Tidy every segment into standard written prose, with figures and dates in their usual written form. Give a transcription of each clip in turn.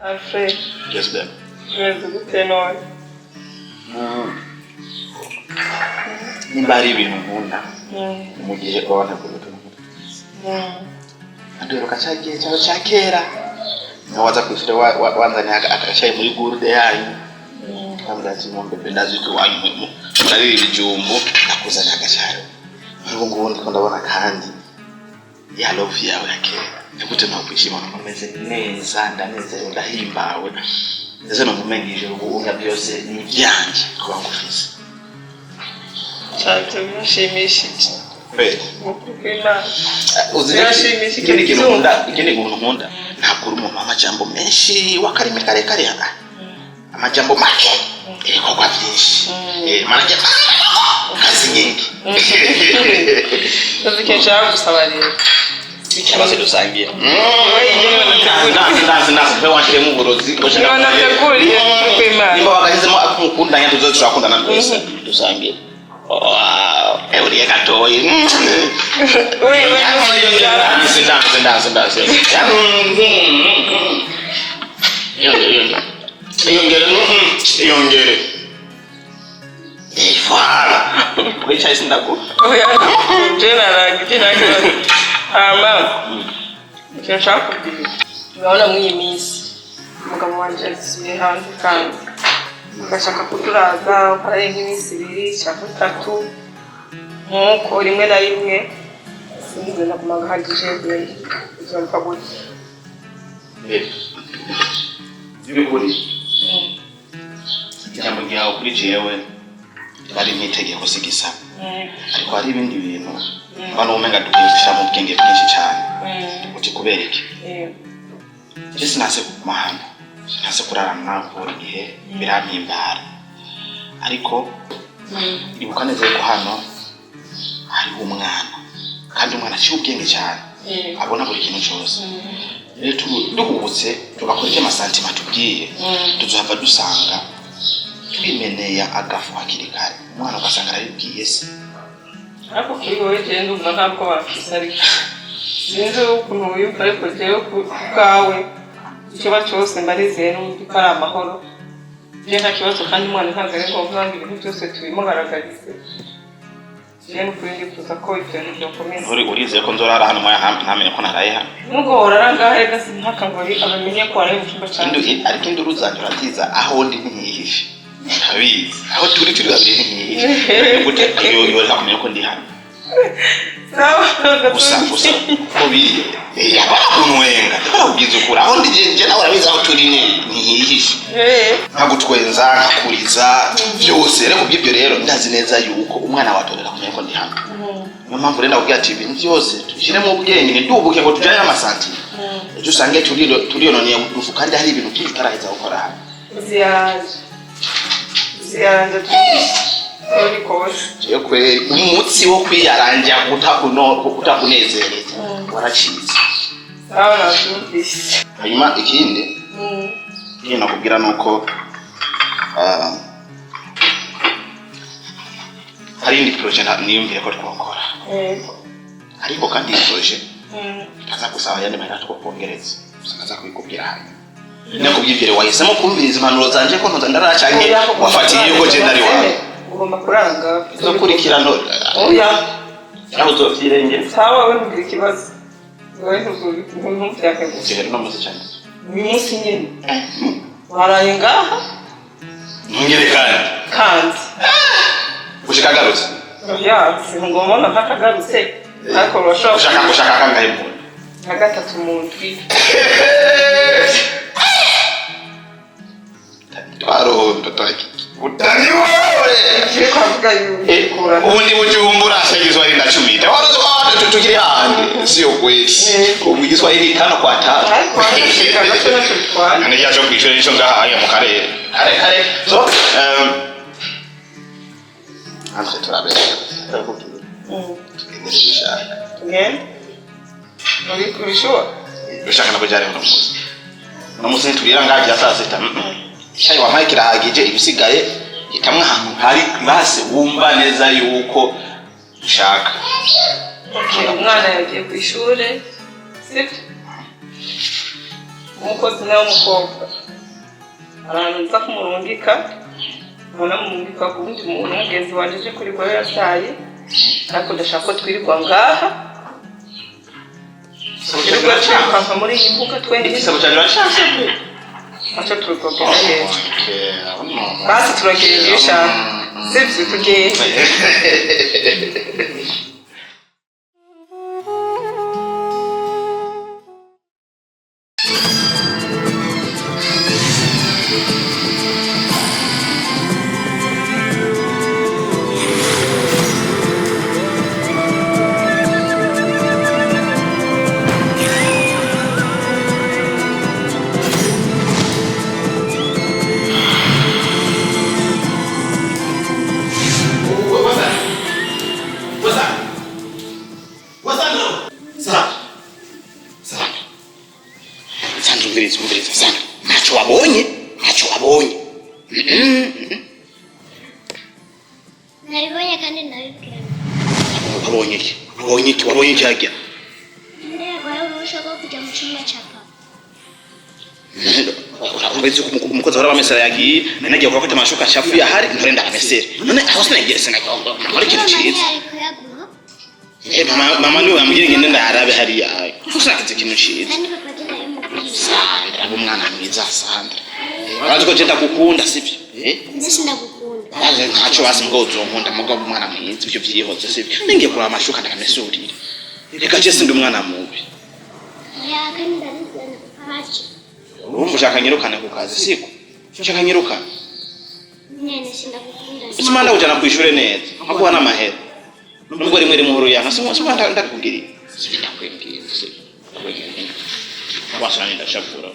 Alfred. Yes, babe. Meze gute none? Nimba ari ibintu nkunda mu gihe ubona ko Aduheruka cyagiye cyaho cyakera nawaza kwishira wanzanya akashaye muri gurude yanyu kamdazi ngombe ndazi ko wanyu muri ibijumbo nakuzanya agasharo ngo ndiko ndabona kandi ya love yawe yakera nigute nakwishima nkomeze neza ndaneze ndahimbawe ndetse no mumengije ubunga byose ni byanje kwangufise cyane birashimishije Mukukina uzirashimishije ikindi kintu nkunda ntabwo uri umuntu w'amajambo menshi wakarimi kare hanga amajambo make ko kwa byinshi manake kazi nyingi uzikesha gusaba rero ikibazo dusangiye ndazi mpe wanjire mu burozi ko shaka nateguriye kwimana niba bagahizemo akumukundanya tuzoturakundana twese dusangiye uriye gatoyi Yongere Fala Wicha isindaku Jena Nshaka kubwira urabona muri minsi umugabo wanje asubiye hanze kandi ugashaka kuturaza ukarenga iminsi 2 cyangwa 3 nkuko rimwe na rimwe sinzi na kumagahagije uzampa gute Yuri Jambo ryawe kuri jewe bari nitegeko sigisa ariko hari ibindi bintu bano umenga dukwisha mu bwenge bwinshi cyane uti kubereke Jesi nase kumahana nase kurara nako igihe birampimbara ariko ibuka neza ko hano hari umwana kandi umwana cyo ubwenge cyane abona buri kintu cyose rero duhubutse tugakora icyo amasantima tubwiye tuzohava dusanga twimeneye agafu hakiri kare umwana ugasanga arabibwiye se ariko kuri wowe genda umva ntabwo bafise ariko sinzi ukuntu wiyumva ariko jewe kukawe ikiba cyose mbarizeye n'undi ko ari amahoro je nta kibazo kandi umwana ntabwo ari ngombwa ngo ibintu byose tubimugaragarize je n'ukuri ndifuza ko ibintu byokomeza urizeye ko nzorara hano ntamenye ko naraye hano nubwo orarangahe gasi ntaka ngo abamenye ko ari mu cyumba cyane ariko induru zanjye uraziza aho ndi ntihishe habizi aho turi babiri ntihishe gute iyo nakumenya ko ndi hano gusa ko biri yabakunwenga ubwiza ukura aho ndi nawe urabizi aho turi ntihishe nkagutwenza nkakuriza byose rero kubyo rero ndazi neza yuko umwana watorera kumenya ko ndi hano niyo mpamvu rero ndakubwira ati ibintu byose tubishyire mu bwenge ntidubuke ngo tujyane n'amasanti ejo usange turiyononeye udufu kandi hari ibintu byinshi utaraheza gukora hano ziyaranje uri kose yekwe umutsi wo kwiyaranja kutakunezereza waracize sawa nabyumvise hanyuma ikindi iyo nakubwira nuko hari indi projet niyumviye ko twakora ariko kandi iyi projet kaza gusaba yandi mahera twokongereza usanga kubikubwira hano nakubwivire wahisemo kumviriza impanuro zanje ko ntoza ndarara cyane wafatiye yuko je ndari wawe ugomba kuranga uzokurikirana oya aho uzovyirenge sawa we ntugira ikibazo wowe ntuzubikumuvyake gutera no muzi cyane uyu munsi nyine waraye ngaha ntungere kandi ushaka garutse oya singomona ntakagarutse ariko urashobora ushaka kangahe mu na gatatu mu ndwi Twarondo twaki utani wewe ariko avuga yukura ubundi bujumbura ashagizwa ari ndacumita waruze kwa tukiri hande sio kweli ubugizwa iri kano kwa tatu ariko ashika gato nacho twani ane yaje kwishura ico ngaha ya mu karere kare so Andre turabera Urishua? Ushaka nabajare unamuzi turira ngaje saa 6 shayi wa Mike rahagije ibisigaye itamwe ahantu hari base wumva neza yuko ushaka umwana yagiye ku ishure sibyo umukozi nawe w'umukobwa aranza kumurungika murungika ku wundi muntu mugenzi wanje aje kuri goyo yasaye ariko ndashaka ko twirirwa ngaha twirirwa twakava muri iyi mbuga twenyine igisabo cyanjye urashaka aca turikogera neza basi turagenda iyo ushaka sivyo tugenda umviriza sana ntacyo wabonye nabibonye kandi nabibwira wabonye iki hajya ndego urushaho kujya mu cyumba cya papa urabeze umukozi wari wamesera yagiye nagiye gufata amashuka shafu yahari ntarenda amesera none aho sinagire sinagomba ari ikintu cyiza mama niwe yambwiye ngende ndarabe hariya ushakitse ikintu cyiza kandi papa ndayimubwira Sandra umwana mwiza Sandra urazi ko cyenda gukunda sibyo ndetse ndagukunda ntacyo basi ngo uzonkunda mugabo umwana mwiza ibyo byihoze sibyo ningiye kura amashuka ndakamesurira reka je sindi umwana mubi ya kandi ndarizana pacha urumva ushaka nyirukana ku kazi siko ushaka nyirukana nene sindagukunda ikimanda ujana ku ishure neza akuha n'amahera nubwo rimwe muhuru yanka simba ndakubwira sibyo ndakwembwiye sibyo wasana ndashakura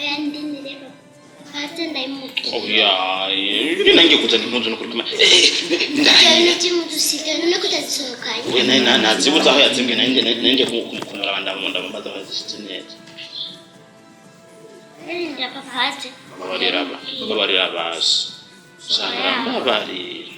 yandinire papa ndayimubwira oya nangiye kuzana impunzu no kuruma ndayine cy'umudusiga none kutazisohokanye we nazibuza aho yazimbwe nanjye kumukura bandamunda bambaza bazishitse neza ndinira papa hate babarira basi Sandra babarira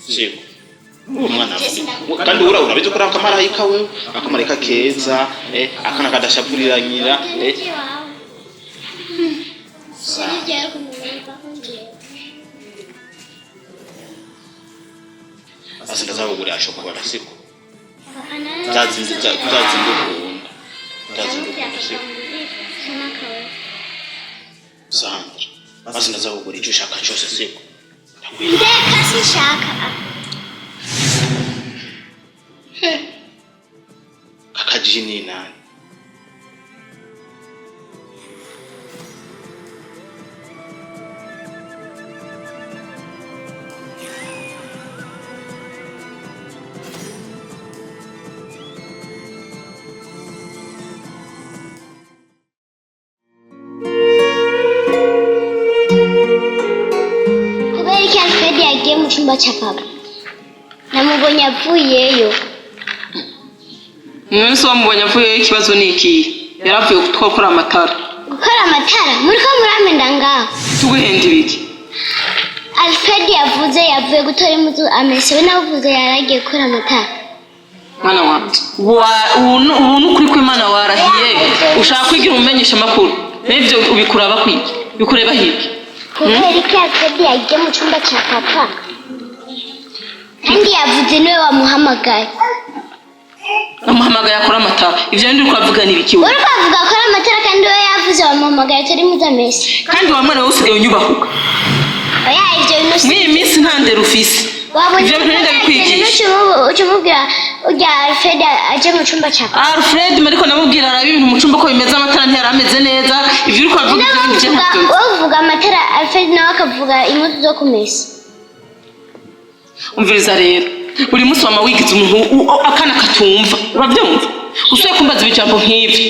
siko umwana kandi urabize ko akamarayika wewe akamarayika keza akana kadashapfuriranyira sijya kumubona konje basi ndazabugura shokora siko papa na ndazindukunda siko Sandra basi ndazabugura icyo ushaka cyose siko ndeka sishaka kakajini nani kubera iki Alfred yagiye mu cyumba cya papa namubonye avuyeyo Mwese wamubonye avuyeyo ikibazo ni iki yaravuye gukora amatara muri ko muramenda ngaho tuguhenda ibiki Alfred yavuye gutora impuzu amese we navuze yaragiye gukora amatara mwana wanje ubu n'ukuri kw'Imana warahiye ushaka kwigira umumenyesha makuru n'ibyo ubikuraba kwiki bikureba hiki kubera iki Alfred yagiye mu cyumba cya papa kandi yavuze niwe wamuhamagaye amuhamagaye akora amatara ivyo ndi kuvuga ni biki uri kuvuga akora amatara kandi we yavuze wamuhamagaye atora impuzu amese kandi wa mwana wose unyubahuka oya ivyo bintu muri iyi minsi nta ndero ufise ivyo bintu ndabikwigisha ucumubwira ujya Alfred aje mu cyumba cya papa Alfred mariko namubwira arabe ibintu mu cyumba ko bimeze amatara ntiyarameze neza ivyo uri kuvuga ivyo bintu uvuga amatara Alfred nawe akavuga impuzu zo kumesa umviriza rero buri munsi wama wigize umuntu akana katumva urabyumva usuye kumbaza ibijambo nk'ibi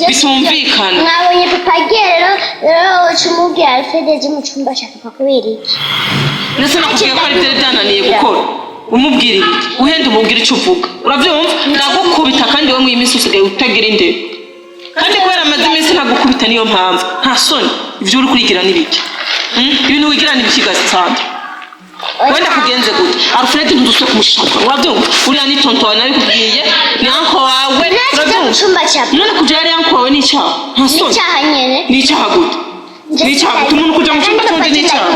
bitumvikana mwabonye papa agiye rero ucumubwira Alfred aje mu cyumba cya papa kubera iki ndetse nakubwiye ko ari byo byananiye gukora umubwira ibiki uhenda umubwira icyo uvuga urabyumva nagukubita kandi wowe mu iminsi usigaye utagira indero kandi kubera amaze iminsi nagukubita niyo mpamvu nta soni ibyo uri kurigira n'ibiki ibintu wigira n'ibiki Sandra wenda kugenze gute Alfred ntuduswe kumushaka urabyumva uriya ni tonto wawe nabikubwiye ni anko wawe wawe Muchumba cha papa. none kuja yari yankwawe n'icyaha ntasoni Icyaha nyene. n'icyaha gute n'icyaha gute umuntu kuja mu cyumba cy'undi n'icyaha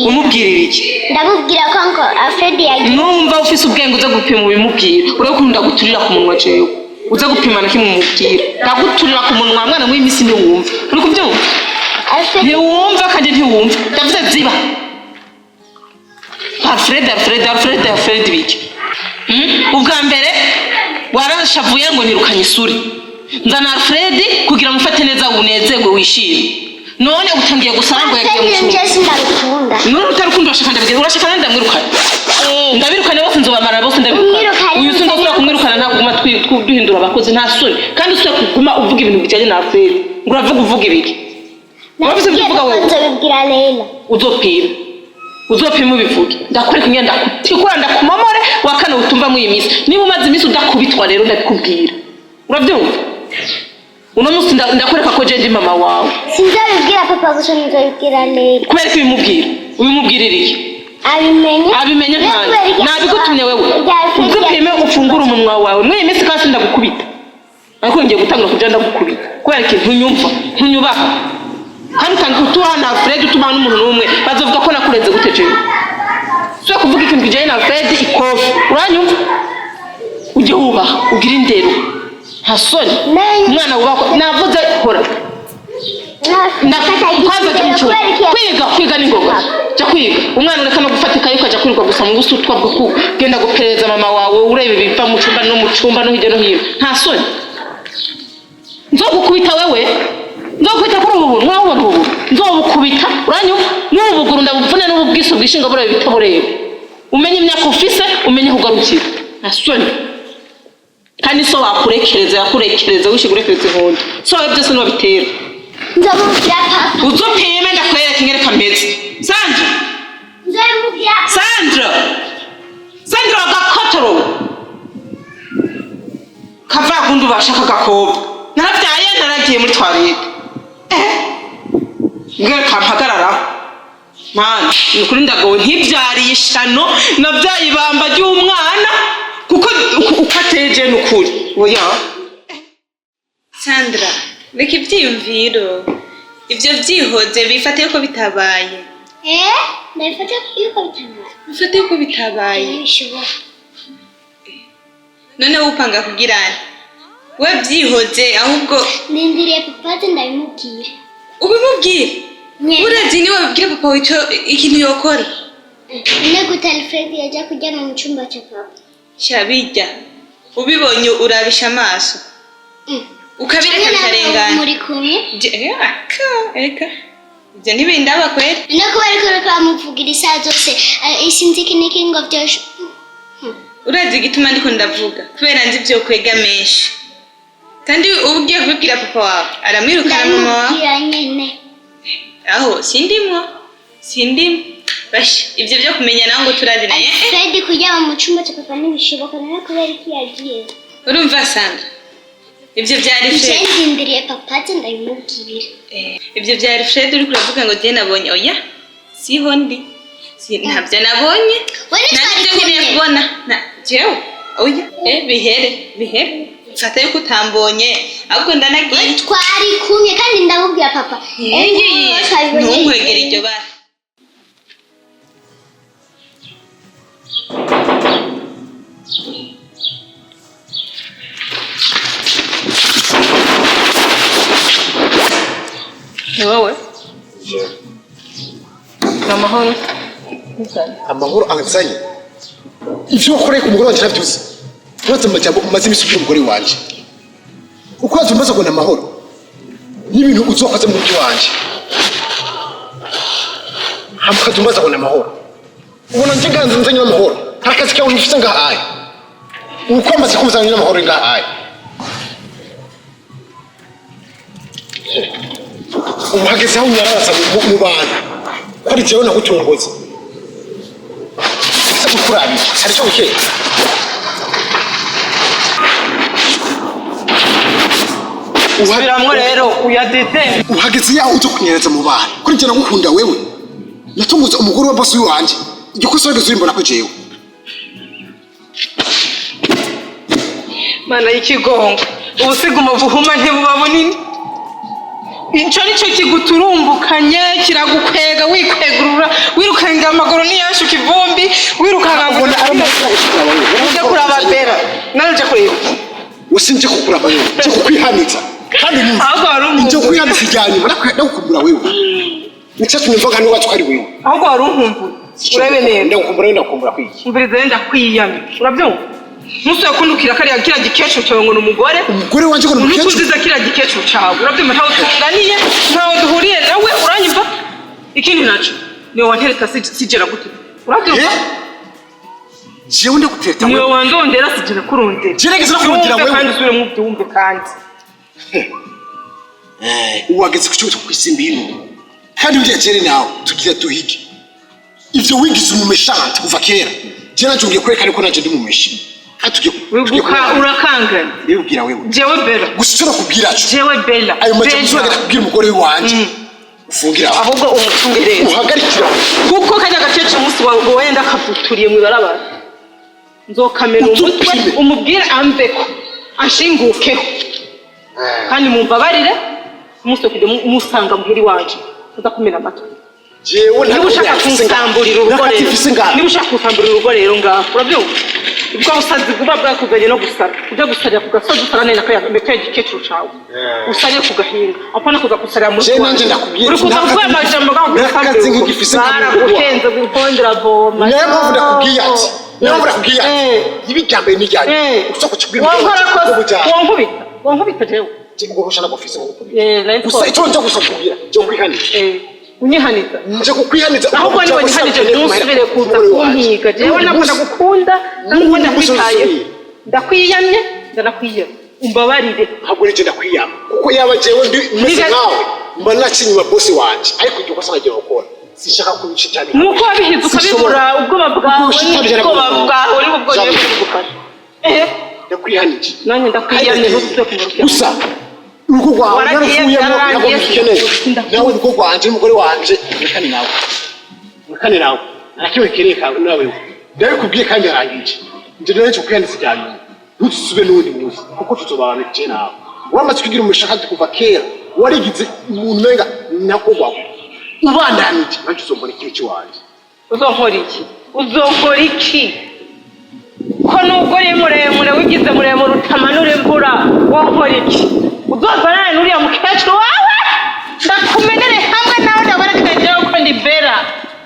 umubwirira iki Ndamubwira ko ngo Alfred yagiye. numva ufise ubwenge uza gupima ubimubwira urakunda guturira ku munwa jewe uza gupima na kimwe umubwira ndaguturira ku munwa mwana w'imisi ni wumva uri kubyumva ntiwumva kandi ntiwumva ndavuze ziba Alfred biki ubwa mbere warashavuye ngo nirukanye isuri nzana Alfred kugira mufate neza unezerwe wishime none utangiye gusara ngo yagiye mu cyumba none utarukunda urashaka ndabwira urashaka ndamwirukana ndabirukane bose nzobamara bose ndabirukana uyu sinzo sura kumwirukana ntabwo guma duhindura abakozi nta soni kandi usura kuguma uvuga ibintu bijanye na Alfred ngo uvuga ibiki wabize bivuga wowe nzobibwira Leila uzopima ubivuge ndakwereka ingenda kutikura ndakumamore wakane utumva mu imisi niba umaze imisi udakubitwa rero ndabikubwira urabyumva uno musi ndakwereka ko je ndi mama wawe sinzabibwira papa gusa nzobibwira Leila kubera ubimubwirira iki abimenye kandi nabigutumye wewe uzupime ufungura umunwa wawe muri imisi kandi ndagukubita ariko ngiye gutangura kuja ndagukubita kubera iki ntunyubaka kandi utangiye utuhana Alfred utuma n'umuntu n'umwe bazovuga ko nakurenze gutejeje so kuvuga ikintu kijanye na Alfred ikofi uranyumva uje ubaha ugira indero hasoni umwana wubako navuze hora kwiga ni ngoga cyo kwiga umwana ureka no gufatika yuko aja kwirirwa gusa mu busutwa bwo kugenda gupereza mama wawe urebe biva mu cyumba no hirya no hino nta soni nzogukubita wewe nzogukubita kuri ubu mwabona ubu nzobukubita uranyumva n'ubuguru ndabuvune n'ububwiso bwishinga bure bitabureba umenye imyaka ufise umenye kugarukira nta soni kandi so yakurekereza wishigurekereza inkondo so byose no bitera nzamubwira papa uzopime ndakwereka ingereka meze Sandra gakotoro kava gundu bashaka gakobwa naravyaye naragiye muri toilette ngere kampagarara man ukuri ndagowe ntivyariye ishano navyayibamba ry'umwana kuko ukateje n'ukuri oya Sandra reka ibyiyumviro ibyo byihoze bifate yuko bitabaye ndabifata yuko bitabaye bifate yuko bitabaye none upanga kugirana we byihoze ahubwo nindiriye papa ndabimubwira ubimubwira urazi niwe wabwira papa wico ikintu yokora ne gute Alfred yaje kujyana mu cyumba cya papa shabijya ubibonye urabisha amaso ukabireka bikarengana muri kumwe eka ibyo ntibindaba kwera nako bariko bamuvugira isaha zose isinzi kiniki ngo byosho urazi igituma ndiko ndavuga kubera nzi byo kwega menshi kandi ugiye kubwira papa wawe aramwirukana mama wawe aho sindimwo bashi ibyo byo kumenya nawe ngo turazinaye Fred kujya mu cyumba cya papa ntibishoboka none kubera iki yagiye urumva Sandra ibyo byari Fred ndindiriye papa ndabimubwira ibyo byari Fred uri kuravuga ngo je nabonye oya siho ndi ntabyo nabonye ntabyo nkeneye kubona jewe oya bihere fata yuko utambonye ahubwo ndanagiye twari kumwe kandi ndamubwira papa ntunkwegera iryo bara wowe amahoro amahoro ansanye ivyo ukoreye ku mugore wanje navyuze uretse amajambo umaze imisi ubwira umugore wanje uko wazi umaze kubona amahoro n'ibintu uzokoze mu mutwe wanje hamukazi umaze kubona amahoro ubona nje nganze nzanye amahoro hari akazi kawe ufise ngahaye uko amaze kumuzanira amahoro ngahaye ubu hageze aho unyararasa mu bantu ko ari jewe nagutongoza ese gukurabira hari icyo ukeye usubiramwo rero uyadede uhageze yaho uzo kunyereza mu bantu kuri njye nagukunda wewe natunguze umugore wa bosi wanje igikoso wageze urimbona ko jewe mana y'ikigongo ubusiga umuvuhuma ntibuba bunini ico nico kiguturumbukanye kiragukwega wikwegurura wirukanga amaguru niyashu kivumbi wirukanga uje kuraba bera naje uje kureba usinje kukuraba wewe nje kukwihanitsa kandi ni ahubwo wari umuntu nje kukwihanitsa ijyanye ndakukumbura wewe nicyo nimvuga ni watwari wewe ahubwo wari unkumbuye urebe neza ndakukumbura kwiki mbirize ndakwiyamye urabyumva musuye kundukira kariya kira gikecuru cyawe ngo numugore wanje ngo numukecuru unukuziza kira gikecuru cyawe urabyumva ntawe tuganiye ntawe duhuriye nawe uranyumva ikindi naco niwe wantereka sijera gute urabyumva jewe ndaguteta niwe wandondera sijera kurondera gerageza no kurondera wewe kandi usubire mu byumve kandi uwageze ku cyo kwisimbira kandi uriya kere nawe tugira duhige ivyo wigize umumeshante kuva kera je najongiye kwerekana ko naje ndi mumeshi urakangana ndibwira wewe jewe bela gushobora kubwira cyo jewe bela ayo maje gusubira kubwira umugore wanje ufungira ahubwo umufungire uhagarikira kuko kajya gacece umunsi wawe wenda kavuturiye mu barabara nzokamera umutwe umubwire ambeko ashingukeho kandi mumbabarire umunsi kujya musanga muhiri wanje uzakumena amatwi jewe niba ushaka kunsamburira urugo rero niba ushaka kunsamburira urugo rero ngaho urabyumva ubwo busazi buba bwakuzanye no gusara ujya gusarira ku gasozi usara neza kaya gikecuru cawe usariye ku gahinga apana kuza gusarira muri je nanje ndakubwiye uri kuza kuvuga amajambo n'akazi ngifise baraguhenze guhondera boma niyo mpamvu ndakubwiye ati niyo mpamvu ndakubwiye ati ibi jambo nijyanye ushaka kukubwira wankubita jewe ngo ushaka gufise gusa icyo nje gusa kubwira cyo kwihanira unyihanitsa nje kukwihanitsa ahubwo niwe nihanije ntusubire kuza kunkiga jewe ntabwo ndagukunda ntabwo ndakwitaye ndakwiyamye ndanakwiyama umbabarire ntabwo nije ndakwiyama kuko yaba jewe ndi meze nkawe mba nakinyuma bosi wanje ariko igihe uko nagiye gukora sinshaka kubishitani nuko wabihize ukabibura ubwoba bwawe ubwoba bwawe uri bubwo niwe bugufasha ndakwihanije nanjye ndakwiyamye ntusubire kumurukira gusa urugo rwawe narufuyemo ntabwo bikeneye nawe urugo rwanje n'umugore wanje rekane nawe arakiwe kereye kawe nawe ndabikubwiye kandi arangije nje nanje kwihanitsa cyane ntusube n'undi munsi kuko tuzobana je nawe wamaze kugira umushaka kuva kera warigize umuntu menga nako gwawe ubandanije nanje uzombona ikibi kiwanje uzonkora iki ko nubwo uri muremure wigize muremure utamanura imvura wonkora iki uzozanane n'uriya mukecuru wawe ndakumenere hamwe nawe ndabarekagera uko ndi bera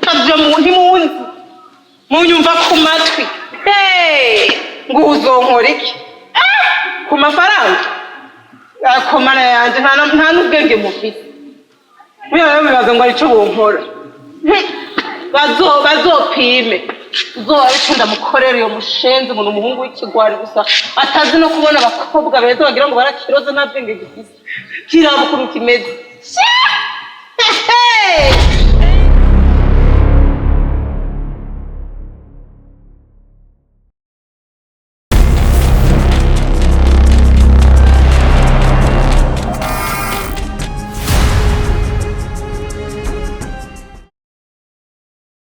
kavyo ntimunzi munyumva ku matwi ngo uzonkora iki ku mafaranga akomana yanje nta n'ubwenge mufise mwiyo bibaza ngo arico bonkora bazopime uzobabico ndamukorera iyo mushenzi umuntu umuhungu w'ikigwari gusa atazi no kubona abakobwa beza bagira ngo barakiroze nta bwenge gifise kiraba ukuntu kimeze